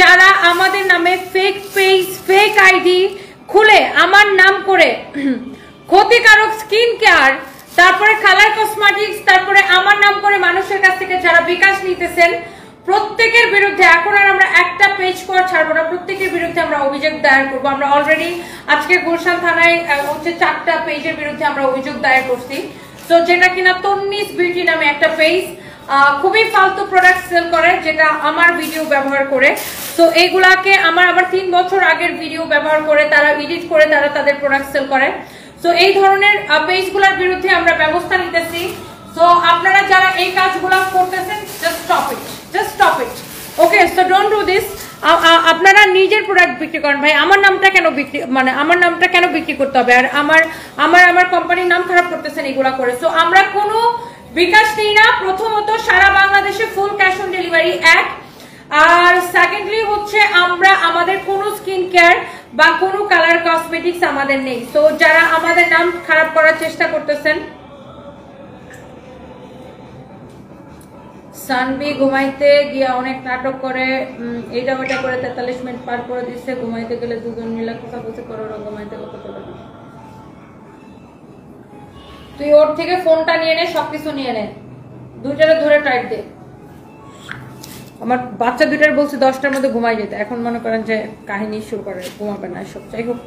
যারা আমাদের নামে ফেক পেজ ফেক আইডি খুলে আমার নাম করে ক্ষতিকারক স্কিন কেয়ার, তারপরে কালার কসমেটিক্স, তারপরে আমার নাম করে মানুষের কাছ থেকে যারা বিকাশ নিতেছেন, প্রত্যেকের বিরুদ্ধে এখন আর আমরা একটা পেজ করে ছাড়বো না, প্রত্যেকের বিরুদ্ধে আমরা অভিযোগ দায়ের করবো। আমরা অলরেডি আজকে গুলশান থানায় হচ্ছে 4টা পেজের বিরুদ্ধে আমরা অভিযোগ দায়ের করছি। তো যেটা কিনা তন্নিস বিউটি নামে একটা পেজ খুবই ফালতু প্রোডাক্ট সেল করে, যেটা আমার ভিডিও ব্যবহার করে। তো এইগুলাকে আমার 3 বছর আগের ভিডিও ব্যবহার করে তারা এডিট করে তারা তাদের প্রোডাক্ট সেল করে। তো এই ধরনের পেজগুলোর বিরুদ্ধে আমরা ব্যবস্থা নিতেছি। তো আপনারা যারা এই কাজগুলো করতেছেন, just stop it, okay? So don't do this. আপনারা নিজের প্রোডাক্ট বিক্রি করেন ভাই, আমার নামটা কেন বিক্রি, মানে আমার নামটা কেন বিক্রি করতে হবে? আর আমার কোম্পানির নাম খারাপ করতেছেন এগুলা করে। সো আমরা কোনো বিকাশ নেই না। প্রথমত সারা বাংলাদেশে ফুল ক্যাশ অন ডেলিভারি এক, আর সেকেন্ডলি হচ্ছে আমরা আমাদের কোনো স্কিন কেয়ার বা কোনো কালার কসমেটিক্স আমাদের নেই। তো যারা আমাদের নাম খারাপ করার চেষ্টা করতেছেন, সানবি ঘুমাইতে গিয়া অনেক নাটক করে, এইটা ওইটা করে 43 মিনিট পার করে দিচ্ছে। ঘুমাইতে গেলে দুজন মিলে কথা বলতে করো, ঘুমাইতে কথা বলে। তুই ওর থেকে ফোনটা নিয়ে নে, সবকিছু নিয়ে নে, দুইটারে ধরে টাইট দে। আমার বাচ্চা দুইটার বলছে 10টার মধ্যে ঘুমাই যেতে, এখন মনে করেন যে কাহিনী শুরু করে, ঘুমাবে না সব। যাই হোক,